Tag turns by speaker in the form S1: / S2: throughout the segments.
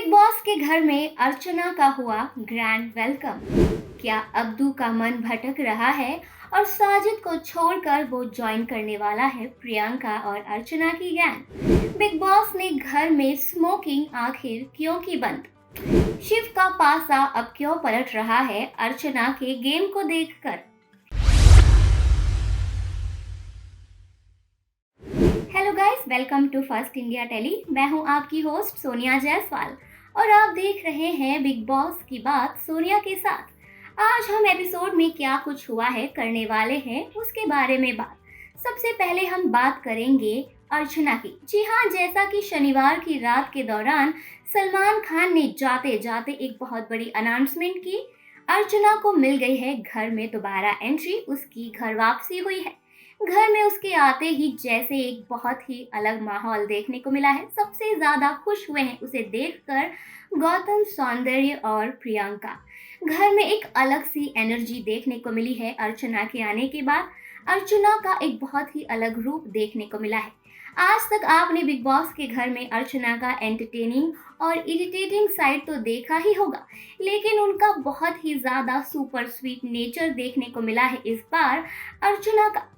S1: Big boss के घर में अर्चना का हुआ ग्रैंड वेलकम। क्या अब्दू का मन भटक रहा है और साजिद को छोड़कर वो ज्वाइन करने वाला है प्रियंका और अर्चना की गैंग। बिग बॉस ने घर में स्मोकिंग आखिर क्यों की बंद? शिव का पासा अब क्यों पलट रहा है अर्चना के गेम को देखकर? Hello guys, welcome to first India tele. मैं हूं आपकी होस्ट सोनिया जायसवाल और आप देख रहे हैं बिग बॉस की बात सोनिया के साथ। आज हम एपिसोड में क्या कुछ हुआ है करने वाले हैं उसके बारे में बात। सबसे पहले हम बात करेंगे अर्चना की। जी हाँ, जैसा कि शनिवार की रात के दौरान सलमान खान ने जाते जाते एक बहुत बड़ी अनाउंसमेंट की। अर्चना को मिल गई है घर में दोबारा एंट्री, उसकी घर वापसी हुई है। घर में उसके आते ही जैसे एक बहुत ही अलग माहौल देखने को मिला है। सबसे ज्यादा खुश हुए हैं उसे देखकर गौतम, सौंदर्य और प्रियंका। घर में एक अलग सी एनर्जी देखने को मिली है अर्चना के आने के बाद। अर्चना का एक बहुत ही अलग रूप देखने को मिला है। आज तक आपने बिग बॉस के घर में अर्चना का एंटरटेनिंग और इरिटेटिंग साइड तो देखा ही होगा, लेकिन उनका बहुत ही ज्यादा सुपर स्वीट नेचर देखने को मिला है इस बार अर्चना का।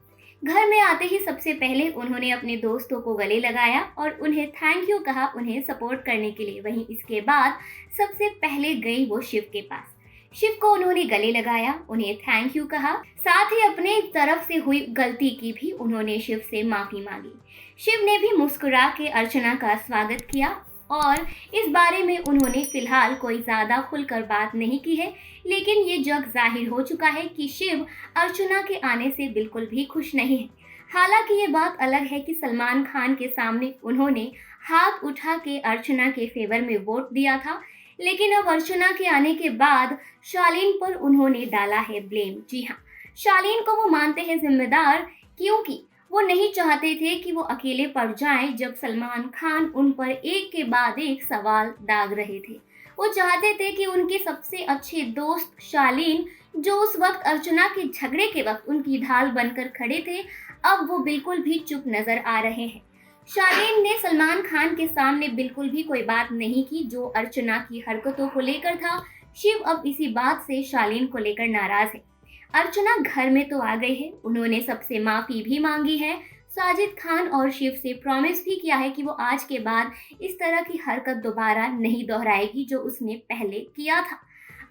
S1: घर में आते ही सबसे पहले उन्होंने अपने दोस्तों को गले लगाया और उन्हें थैंक यू कहा उन्हें सपोर्ट करने के लिए। वहीं इसके बाद सबसे पहले गई वो शिव के पास। शिव को उन्होंने गले लगाया, उन्हें थैंक यू कहा, साथ ही अपने तरफ से हुई गलती की भी उन्होंने शिव से माफी मांगी। शिव ने भी मुस्कुरा के अर्चना का स्वागत किया और इस बारे में उन्होंने फिलहाल कोई ज़्यादा खुलकर बात नहीं की है, लेकिन ये जग जाहिर हो चुका है कि शिव अर्चना के आने से बिल्कुल भी खुश नहीं है। हालांकि ये बात अलग है कि सलमान खान के सामने उन्होंने हाथ उठा के अर्चना के फेवर में वोट दिया था, लेकिन अब अर्चना के आने के बाद शालीन पर उन्होंने डाला है ब्लेम। जी हाँ, शालीन को वो मानते हैं जिम्मेदार, क्योंकि वो नहीं चाहते थे कि वो अकेले पड़ जाएं जब सलमान खान उन पर एक के बाद एक सवाल दाग रहे थे। वो चाहते थे कि उनके सबसे अच्छे दोस्त शालीन, जो उस वक्त अर्चना के झगड़े के वक्त उनकी ढाल बनकर खड़े थे, अब वो बिल्कुल भी चुप नजर आ रहे हैं। शालीन ने सलमान खान के सामने बिल्कुल भी कोई बात नहीं की जो अर्चना की हरकतों को लेकर था। शिव अब इसी बात से शालीन को लेकर नाराज है। अर्चना घर में तो आ गई है, उन्होंने सबसे माफी भी मांगी है, साजिद खान और शिव से प्रॉमिस भी किया है कि वो आज के बाद इस तरह की हरकत दोबारा नहीं दोहराएगी जो उसने पहले किया था।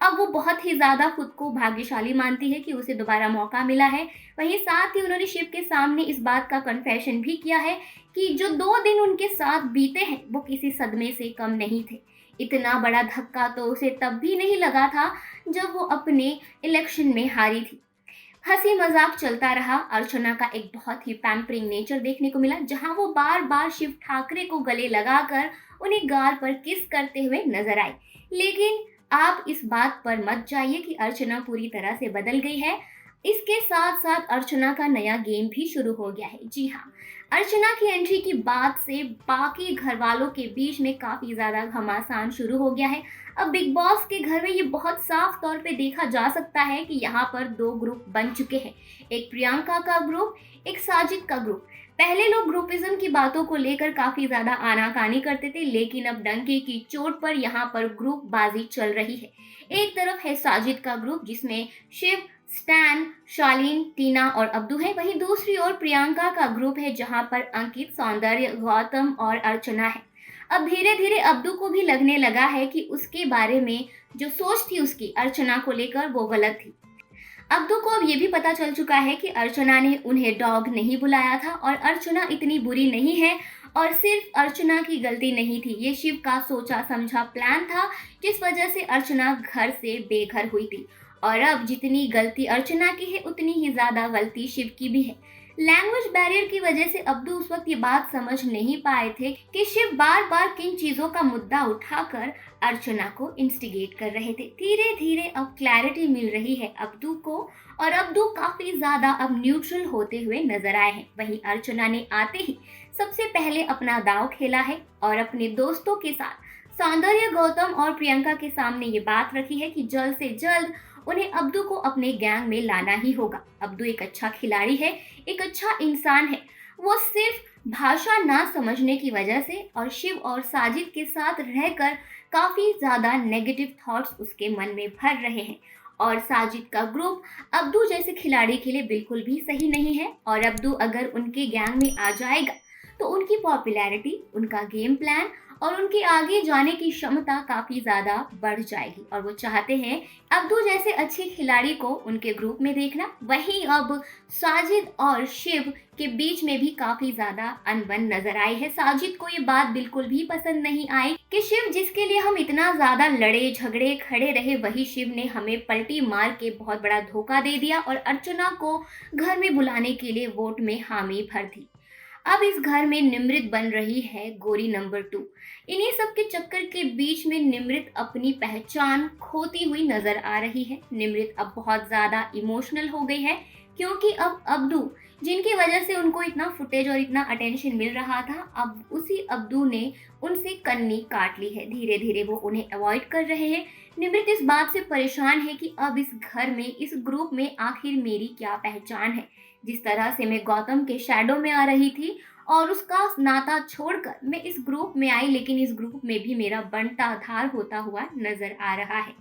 S1: अब वो बहुत ही ज्यादा खुद को भाग्यशाली मानती है कि उसे दोबारा मौका मिला है। वहीं साथ ही उन्होंने शिव के सामने इस बात का कन्फेशन भी किया है कि जो 2 दिन उनके साथ बीते हैं वो किसी सदमे से कम नहीं थे। इतना बड़ा धक्का तो उसे तब भी नहीं लगा था जब वो अपने इलेक्शन में हारी थी। हंसी मजाक चलता रहा। अर्चना का एक बहुत ही पैम्परिंग नेचर देखने को मिला, जहां वो बार बार शिव ठाकरे को गले लगाकर उन्हें गाल पर किस करते हुए नजर आई। लेकिन आप इस बात पर मत जाइए कि अर्चना पूरी तरह से बदल गई है। इसके साथ साथ अर्चना का नया गेम भी शुरू हो गया है। जी हाँ, अर्चना की एंट्री की बाद से बाकी घर वालों के बीच में काफी ज्यादा घमासान शुरू हो गया है। अब बिग बॉस के घर में ये बहुत साफ तौर पे देखा जा सकता है कि यहाँ पर 2 ग्रुप बन चुके हैं, एक प्रियंका का ग्रुप, एक साजिद का ग्रुप। पहले लोग ग्रुपिज्म की बातों को लेकर काफी ज्यादा आनाकानी करते थे, लेकिन अब डंके की चोट पर यहाँ पर ग्रुप बाजी चल रही है। एक तरफ है साजिद का ग्रुप जिसमें शिव, स्टैन, शालीन, टीना और अब्दू है। वहीं दूसरी ओर प्रियंका का ग्रुप है जहां पर अंकित, सौंदर्य, गौतम और अर्चना है। अब धीरे धीरे अब्दू को भी लगने लगा है कि उसके बारे में जो सोच थी उसकी अर्चना को लेकर वो गलत थी। अब्दू को अब ये भी पता चल चुका है कि अर्चना ने उन्हें डॉग नहीं बुलाया था और अर्चना इतनी बुरी नहीं है और सिर्फ अर्चना की गलती नहीं थी। ये शिव का सोचा समझा प्लान था जिस वजह से अर्चना घर से बेघर हुई थी। और अब जितनी गलती अर्चना की है उतनी ही ज्यादा गलती शिव की भी है। लैंग्वेज बैरियर की वजह से अब्दू उस वक्त ये बात समझ नहीं पाए थे कि शिव बार बार किन चीजों का मुद्दा उठाकर अर्चना को इंस्टिगेट कर रहे थे। धीरे धीरे अब क्लैरिटी मिल रही है अब्दू को और अब्दू काफी ज्यादा अब न्यूट्रल होते हुए नजर आए हैं। वहीं अर्चना ने आते ही सबसे पहले अपना दांव खेला है और अपने दोस्तों के साथ सौंदर्य, गौतम और प्रियंका के सामने ये बात रखी है कि जल्द से जल्द उन्हें अब्दू को अपने गैंग में लाना ही होगा। अब्दू एक अच्छा खिलाड़ी है, एक अच्छा इंसान है। वो सिर्फ भाषा ना समझने की वजह से और शिव और साजिद के साथ रहकर काफ़ी ज़्यादा नेगेटिव थॉट्स उसके मन में भर रहे हैं। और साजिद का ग्रुप अब्दू जैसे खिलाड़ी के लिए बिल्कुल भी सही नहीं है, और अब्दू अगर उनके गैंग में आ जाएगा तो उनकी पॉपुलैरिटी, उनका गेम प्लान और उनके आगे जाने की क्षमता काफ़ी ज़्यादा बढ़ जाएगी, और वो चाहते हैं अब्दू जैसे अच्छे खिलाड़ी को उनके ग्रुप में देखना। वहीं अब साजिद और शिव के बीच में भी काफ़ी ज़्यादा अनबन नजर आई है। साजिद को ये बात बिल्कुल भी पसंद नहीं आई कि शिव जिसके लिए हम इतना ज़्यादा लड़े झगड़े खड़े रहे, वही शिव ने हमें पलटी मार के बहुत बड़ा धोखा दे दिया और अर्चना को घर में बुलाने के लिए वोट में हामी भर दी। अब इस घर में निमृत बन रही है गोरी नंबर 2। इन्हीं सब के चक्कर के बीच में निमृत अपनी पहचान खोती हुई नजर आ रही है। निमृत अब बहुत ज्यादा इमोशनल हो गई है, क्योंकि अब अब्दू जिनकी वजह से उनको इतना फुटेज और इतना अटेंशन मिल रहा था, अब उसी अब्दू ने उनसे कन्नी काट ली है। धीरे धीरे वो उन्हें अवॉइड कर रहे हैं। निमृत इस बात से परेशान है कि अब इस घर में, इस ग्रुप में आखिर मेरी क्या पहचान है। जिस तरह से मैं गौतम के शैडो में आ रही थी और उसका नाता छोड़कर मैं इस ग्रुप में आई, लेकिन इस ग्रुप में भी मेरा बंटाधार होता हुआ नजर आ रहा है।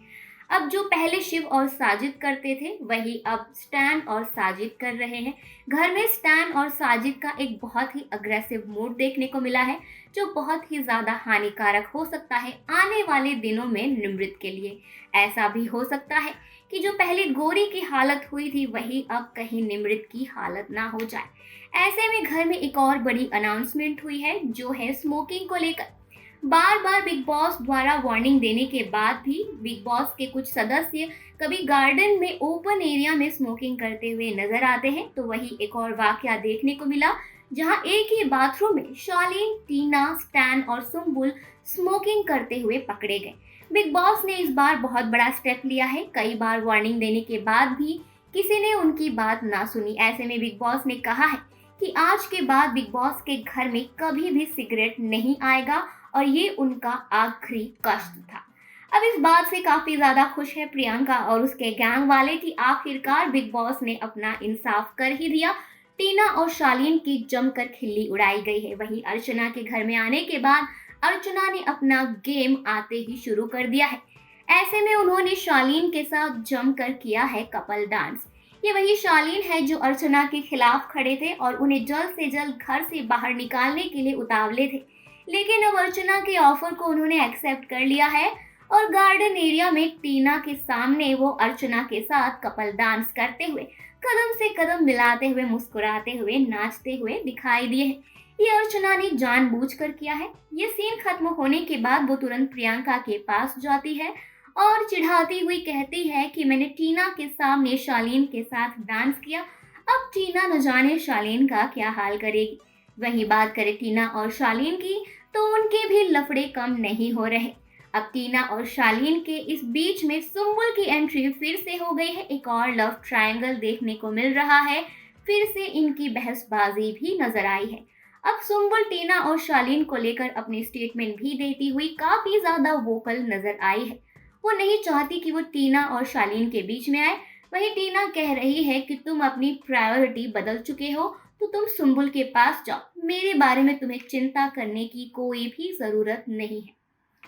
S1: अब जो पहले शिव और साजिद करते थे, वही अब स्टैन और साजिद कर रहे हैं। घर में स्टैन और साजिद का एक बहुत ही अग्रेसिव मूड देखने को मिला है, जो बहुत ही ज्यादा हानिकारक हो सकता है आने वाले दिनों में निमृत के लिए। ऐसा भी हो सकता है कि जो पहले गोरी की हालत हुई थी, वही अब कहीं निमृत की हालत ना हो जाए। ऐसे में घर में एक और बड़ी अनाउंसमेंट हुई है, जो है स्मोकिंग को लेकर। बार बार बिग बॉस द्वारा वार्निंग देने के बाद भी बिग बॉस के कुछ सदस्य कभी गार्डन में ओपन एरिया में स्मोकिंग करते हुए नजर आते हैं, तो वही एक और वाकया देखने को मिला, जहां एक ही बाथरूम में शालीन, टीना, स्टैन और सुम्बुल स्मोकिंग करते हुए पकड़े गए। बिग बॉस ने इस बार बहुत बड़ा स्टेप लिया है। कई बार वार्निंग देने के बाद भी किसी ने उनकी बात ना सुनी। ऐसे में बिग बॉस ने कहा है कि आज के बाद बिग बॉस के घर में कभी भी सिगरेट नहीं आएगा, और ये उनका आखिरी कष्ट था। अब इस बात से काफी ज्यादा खुश है प्रियंका और उसके गैंग वाले कि आखिरकार बिग बॉस ने अपना इंसाफ कर ही दिया। टीना और शालीन की जमकर खिल्ली उड़ाई गई है। वहीं अर्चना के घर में आने के बाद अर्चना ने अपना गेम आते ही शुरू कर दिया है। ऐसे में उन्होंने शालीन के साथ जमकर किया है कपल डांस। ये वही शालीन है जो अर्चना के खिलाफ खड़े थे और उन्हें जल्द से जल्द घर से बाहर निकालने के लिए उतावले थे, लेकिन अब अर्चना के ऑफर को उन्होंने एक्सेप्ट कर लिया है और गार्डन एरिया में टीना के सामने वो अर्चना के साथ कपल डांस करते हुए, कदम से कदम मिलाते हुए, मुस्कुराते हुए, नाचते हुए दिखाई दिए हैं। ये अर्चना ने जानबूझकर किया है। ये सीन खत्म होने के बाद वो तुरंत प्रियंका के पास जाती है और चिढ़ाती हुई कहती है कि मैंने टीना के सामने शालीन के साथ डांस किया, अब टीना न जाने शालीन का क्या हाल करेगी। वही बात करे टीना और शालीन की, तो उनके भी लफड़े कम नहीं हो रहे। अब टीना और शालीन के इस बीच में सुम्बुल की एंट्री फिर से हो गई है। एक और लव ट्रायंगल देखने को मिल रहा है। फिर से इनकी बहसबाजी भी नजर आई है। अब सुम्बुल टीना और शालीन को लेकर अपनी स्टेटमेंट भी देती हुई काफी ज्यादा वोकल नजर आई है। वो नहीं चाहती कि वो टीना और शालीन के बीच में आए। वही टीना कह रही है कि तुम अपनी प्रायोरिटी बदल चुके हो, तो तुम सुम्बुल के पास जाओ, मेरे बारे में तुम्हें चिंता करने की कोई भी जरूरत नहीं है।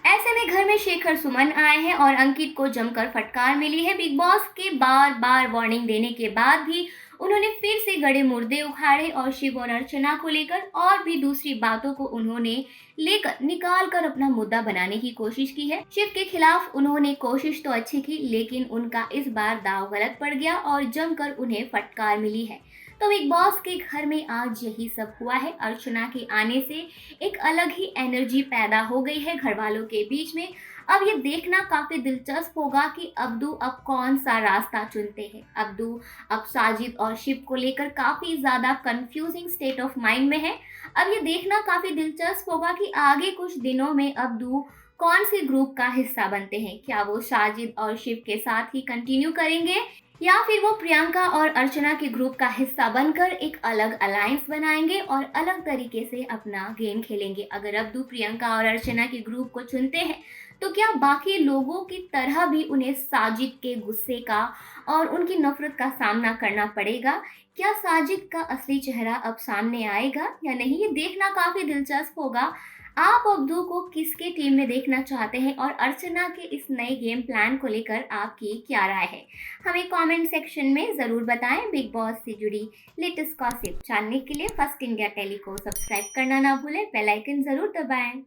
S1: ऐसे में घर में शेखर सुमन आए हैं और अंकित को जमकर फटकार मिली है। बिग बॉस के बार बार वार्निंग देने के बाद भी उन्होंने फिर से गड़े मुर्दे उखाड़े और शिव और अर्चना को लेकर और भी दूसरी बातों को उन्होंने लेकर निकाल कर अपना मुद्दा बनाने की कोशिश की है। शिव के खिलाफ उन्होंने कोशिश तो अच्छी की, लेकिन उनका इस बार दाव गलत पड़ गया और जमकर उन्हें फटकार मिली है। तो बिग बॉस के घर में आज यही सब हुआ है। अर्चना के आने से एक अलग ही एनर्जी पैदा हो गई है घर वालों के बीच में। अब ये देखना काफी दिलचस्प होगा कि अब्दू अब कौन सा रास्ता चुनते हैं। अब्दू अब साजिद और शिव को लेकर काफी ज्यादा कंफ्यूजिंग स्टेट ऑफ माइंड में है। अब ये देखना काफी दिलचस्प होगा कि आगे कुछ दिनों में अब्दू कौन से ग्रुप का हिस्सा बनते हैं। क्या वो साजिद और शिव के साथ ही कंटिन्यू करेंगे, या फिर वो प्रियंका और अर्चना के ग्रुप का हिस्सा बनकर एक अलग अलायंस बनाएंगे और अलग तरीके से अपना गेम खेलेंगे। अगर अब्दू प्रियंका और अर्चना के ग्रुप को चुनते हैं, तो क्या बाकी लोगों की तरह भी उन्हें साजिद के गुस्से का और उनकी नफरत का सामना करना पड़ेगा? क्या साजिद का असली चेहरा अब सामने आएगा या नहीं, ये देखना काफी दिलचस्प होगा। आप अब्दू को किसके टीम में देखना चाहते हैं और अर्चना के इस नए गेम प्लान को लेकर आपकी क्या राय है? हमें कमेंट सेक्शन में ज़रूर बताएं। बिग बॉस से जुड़ी लेटेस्ट गॉसिप जानने के लिए फर्स्ट इंडिया टेली को सब्सक्राइब करना ना भूलें, बेल आइकन ज़रूर दबाएं।